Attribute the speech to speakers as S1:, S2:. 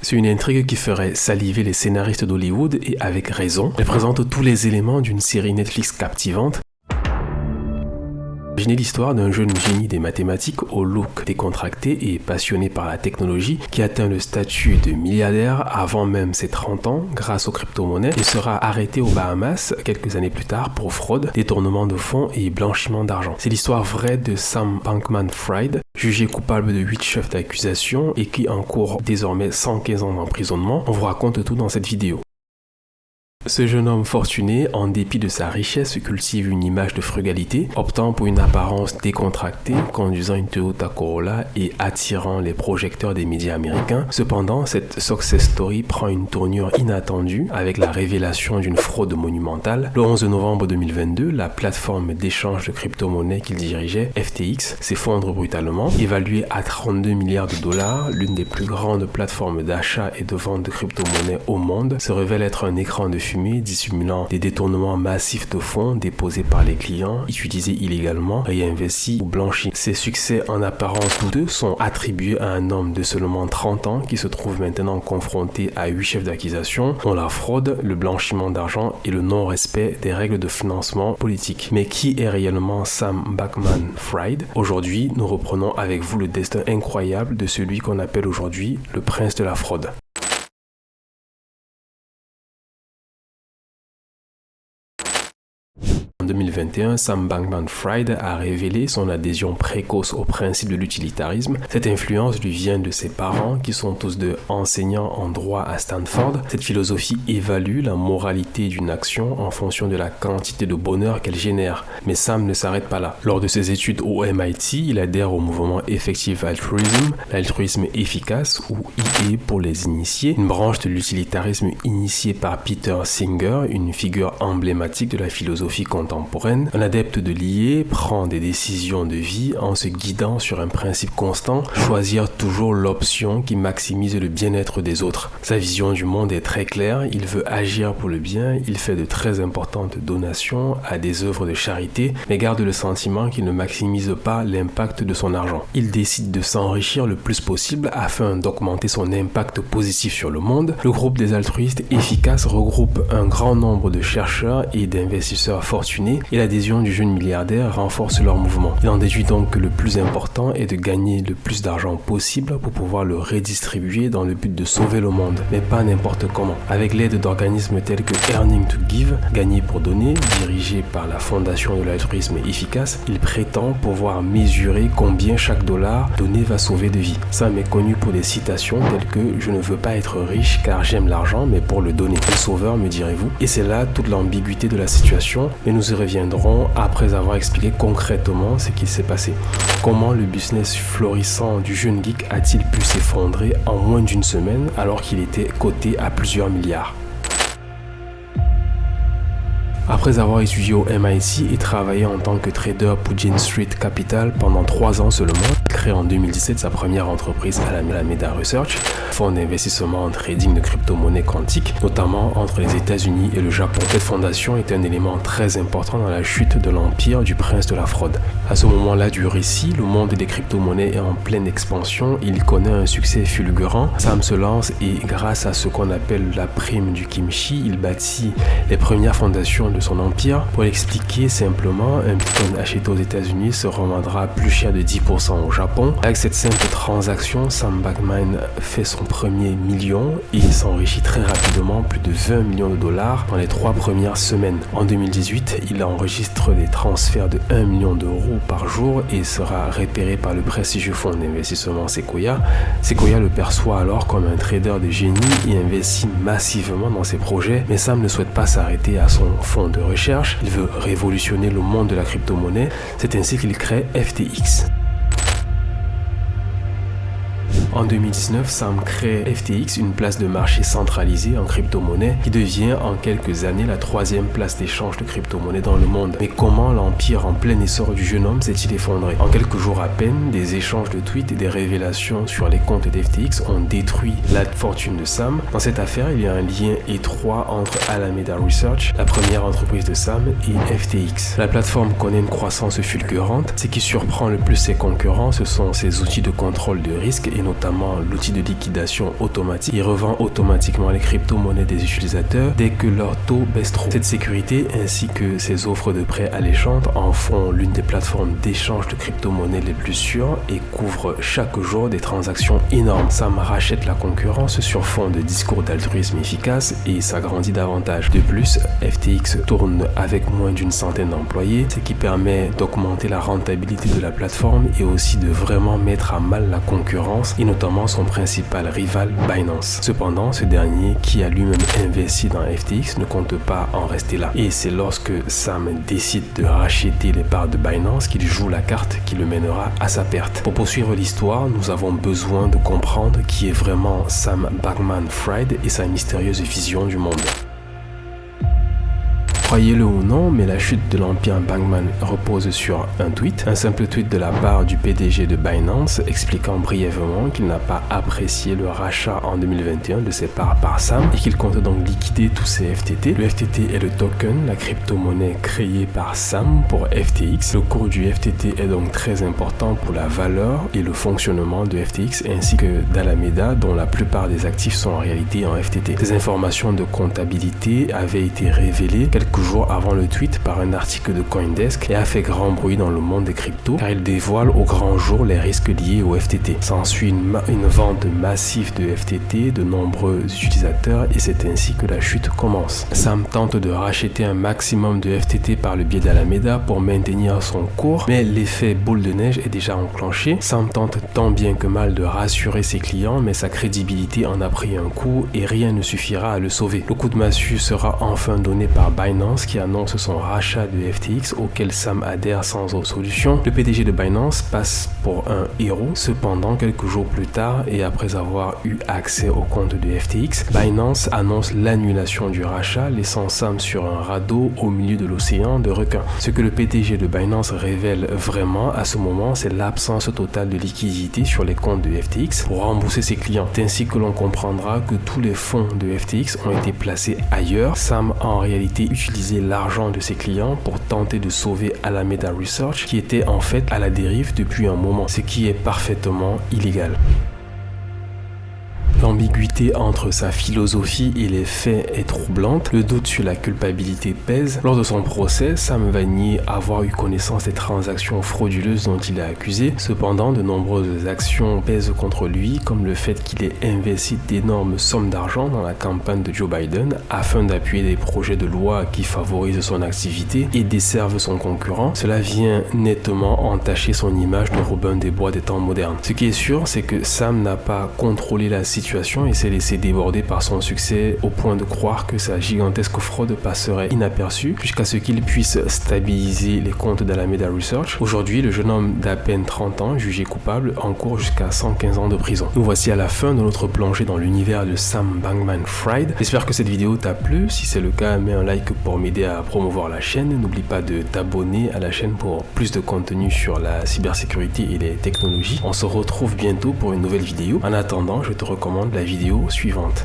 S1: C'est une intrigue qui ferait saliver les scénaristes d'Hollywood et avec raison. Elle présente tous les éléments d'une série Netflix captivante. Imaginez l'histoire d'un jeune génie des mathématiques au look décontracté et passionné par la technologie qui atteint le statut de milliardaire avant même ses 30 ans grâce aux crypto-monnaies et sera arrêté aux Bahamas quelques années plus tard pour fraude, détournement de fonds et blanchiment d'argent. C'est l'histoire vraie de Sam Bankman-Fried, jugé coupable de 8 chefs d'accusation et qui encourt désormais 115 ans d'emprisonnement. On vous raconte tout dans cette vidéo. Ce jeune homme fortuné, en dépit de sa richesse, cultive une image de frugalité, optant pour une apparence décontractée, conduisant une Toyota Corolla et attirant les projecteurs des médias américains. Cependant, cette success story prend une tournure inattendue avec la révélation d'une fraude monumentale. Le 11 novembre 2022, la plateforme d'échange de crypto-monnaies qu'il dirigeait, FTX, s'effondre brutalement. Évaluée à 32 milliards de dollars, l'une des plus grandes plateformes d'achat et de vente de crypto-monnaies au monde se révèle être un écran de fumée dissimulant des détournements massifs de fonds déposés par les clients, utilisés illégalement, réinvestis ou blanchis. Ces succès en apparence douteux sont attribués à un homme de seulement 30 ans qui se trouve maintenant confronté à 8 chefs d'accusation, dont la fraude, le blanchiment d'argent et le non-respect des règles de financement politique. Mais qui est réellement Sam Bankman-Fried? Aujourd'hui, nous reprenons avec vous le destin incroyable de celui qu'on appelle aujourd'hui le prince de la fraude. En 2021, Sam Bankman-Fried a révélé son adhésion précoce au principe de l'utilitarisme. Cette influence lui vient de ses parents qui sont tous deux enseignants en droit à Stanford. Cette philosophie évalue la moralité d'une action en fonction de la quantité de bonheur qu'elle génère. Mais Sam ne s'arrête pas là. Lors de ses études au MIT, il adhère au mouvement Effective Altruism, l'altruisme efficace ou IA pour les initiés, une branche de l'utilitarisme initiée par Peter Singer, une figure emblématique de la philosophie contemporaine. Un adepte de l'IA prend des décisions de vie en se guidant sur un principe constant, choisir toujours l'option qui maximise le bien-être des autres. Sa vision du monde est très claire, il veut agir pour le bien, il fait de très importantes donations à des œuvres de charité, mais garde le sentiment qu'il ne maximise pas l'impact de son argent. Il décide de s'enrichir le plus possible afin d'augmenter son impact positif sur le monde. Le groupe des altruistes efficaces regroupe un grand nombre de chercheurs et d'investisseurs fortunés et l'adhésion du jeune milliardaire renforce leur mouvement. Il en déduit donc que le plus important est de gagner le plus d'argent possible pour pouvoir le redistribuer dans le but de sauver le monde, mais pas n'importe comment. Avec l'aide d'organismes tels que Earning to Give, Gagner pour donner, dirigé par la Fondation de l'altruisme efficace, il prétend pouvoir mesurer combien chaque dollar donné va sauver de vies. Sam est connu pour des citations telles que « Je ne veux pas être riche car j'aime l'argent, mais pour le donner. » Le sauveur, me direz-vous. Et c'est là toute l'ambiguïté de la situation, mais nous y reviendrons après avoir expliqué concrètement ce qu'il s'est passé. Comment le business florissant du jeune geek a-t-il pu s'effondrer en moins d'une semaine alors qu'il était coté à plusieurs milliards? Après avoir étudié au MIT et travaillé en tant que trader pour Jane Street Capital pendant 3 ans seulement, il crée en 2017 sa première entreprise Alameda Research, fonds d'investissement en trading de crypto-monnaies quantiques, notamment entre les États-Unis et le Japon. Cette fondation est un élément très important dans la chute de l'empire du prince de la fraude. À ce moment-là du récit, le monde des crypto-monnaies est en pleine expansion, il connaît un succès fulgurant. Sam se lance et grâce à ce qu'on appelle la prime du kimchi, il bâtit les premières fondations de son empire. Pour l'expliquer simplement, un bitcoin acheté aux États-Unis se revendra plus cher de 10% au Japon. Avec cette simple transaction, Sam Bankman fait son premier million et s'enrichit très rapidement, plus de 20 millions de dollars dans les 3 premières semaines. En 2018, il enregistre des transferts de 1 million d'euros par jour et sera repéré par le prestigieux fonds d'investissement Sequoia. Sequoia le perçoit alors comme un trader de génie et investit massivement dans ses projets, mais Sam ne souhaite pas s'arrêter à son fonds de recherche. Il veut révolutionner le monde de la crypto-monnaie. C'est ainsi qu'il crée FTX. En 2019, Sam crée FTX, une place de marché centralisée en crypto-monnaie qui devient en quelques années la 3e place d'échange de crypto-monnaie dans le monde. Mais comment l'empire en plein essor du jeune homme s'est-il effondré? En quelques jours à peine, des échanges de tweets et des révélations sur les comptes d'FTX ont détruit la fortune de Sam. Dans cette affaire, il y a un lien étroit entre Alameda Research, la première entreprise de Sam, et FTX. La plateforme connaît une croissance fulgurante. Ce qui surprend le plus ses concurrents, ce sont ses outils de contrôle de risque et notamment notamment l'outil de liquidation automatique, il revend automatiquement les crypto-monnaies des utilisateurs dès que leur taux baisse trop. Cette sécurité ainsi que ses offres de prêts alléchantes en font l'une des plateformes d'échange de crypto-monnaies les plus sûres et couvre chaque jour des transactions énormes. Sam rachète la concurrence sur fond de discours d'altruisme efficace et s'agrandit davantage. De plus, FTX tourne avec moins d'une centaine d'employés, ce qui permet d'augmenter la rentabilité de la plateforme et aussi de vraiment mettre à mal la concurrence et notamment son principal rival Binance. Cependant, ce dernier, qui a lui-même investi dans FTX, ne compte pas en rester là. Et c'est lorsque Sam décide de racheter les parts de Binance qu'il joue la carte qui le mènera à sa perte. Pour poursuivre l'histoire, nous avons besoin de comprendre qui est vraiment Sam Bankman-Fried et sa mystérieuse vision du monde. Croyez-le ou non, mais la chute de l'empire Bankman repose sur un tweet, un simple tweet de la part du PDG de Binance expliquant brièvement qu'il n'a pas apprécié le rachat en 2021 de ses parts par Sam et qu'il compte donc liquider tous ses FTT. Le FTT est le token, la crypto-monnaie créée par Sam pour FTX. Le cours du FTT est donc très important pour la valeur et le fonctionnement de FTX ainsi que d'Alameda dont la plupart des actifs sont en réalité en FTT. Ces informations de comptabilité avaient été révélées quelques jours avant le tweet par un article de CoinDesk et a fait grand bruit dans le monde des cryptos car il dévoile au grand jour les risques liés au FTT. S'ensuit une vente massive de FTT, de nombreux utilisateurs et c'est ainsi que la chute commence. Sam tente de racheter un maximum de FTT par le biais d'Alameda pour maintenir son cours, mais l'effet boule de neige est déjà enclenché. Sam tente tant bien que mal de rassurer ses clients, mais sa crédibilité en a pris un coup et rien ne suffira à le sauver. Le coup de massue sera enfin donné par Binance qui annonce son rachat de FTX auquel Sam adhère sans autre solution. Le PDG de Binance passe pour un héros. Cependant, quelques jours plus tard et après avoir eu accès au compte de FTX, Binance annonce l'annulation du rachat, laissant Sam sur un radeau au milieu de l'océan de requins. Ce que le PDG de Binance révèle vraiment à ce moment, c'est l'absence totale de liquidité sur les comptes de FTX pour rembourser ses clients. C'est ainsi que l'on comprendra que tous les fonds de FTX ont été placés ailleurs. Sam en réalité utilise l'argent de ses clients pour tenter de sauver Alameda Research qui était en fait à la dérive depuis un moment, ce qui est parfaitement illégal. L'ambiguïté entre sa philosophie et les faits est troublante. Le doute sur la culpabilité pèse. Lors de son procès, Sam va nier avoir eu connaissance des transactions frauduleuses dont il est accusé. Cependant, de nombreuses actions pèsent contre lui, comme le fait qu'il ait investi d'énormes sommes d'argent dans la campagne de Joe Biden afin d'appuyer des projets de loi qui favorisent son activité et desservent son concurrent. Cela vient nettement entacher son image de Robin des Bois des temps modernes. Ce qui est sûr, c'est que Sam n'a pas contrôlé la situation et s'est laissé déborder par son succès au point de croire que sa gigantesque fraude passerait inaperçue jusqu'à ce qu'il puisse stabiliser les comptes d'Alameda Research. Aujourd'hui, le jeune homme d'à peine 30 ans, jugé coupable, encourt jusqu'à 115 ans de prison. Nous voici à la fin de notre plongée dans l'univers de Sam Bankman-Fried. J'espère que cette vidéo t'a plu. Si c'est le cas, mets un like pour m'aider à promouvoir la chaîne. N'oublie pas de t'abonner à la chaîne pour plus de contenu sur la cybersécurité et les technologies. On se retrouve bientôt pour une nouvelle vidéo. En attendant, je te recommande la vidéo suivante.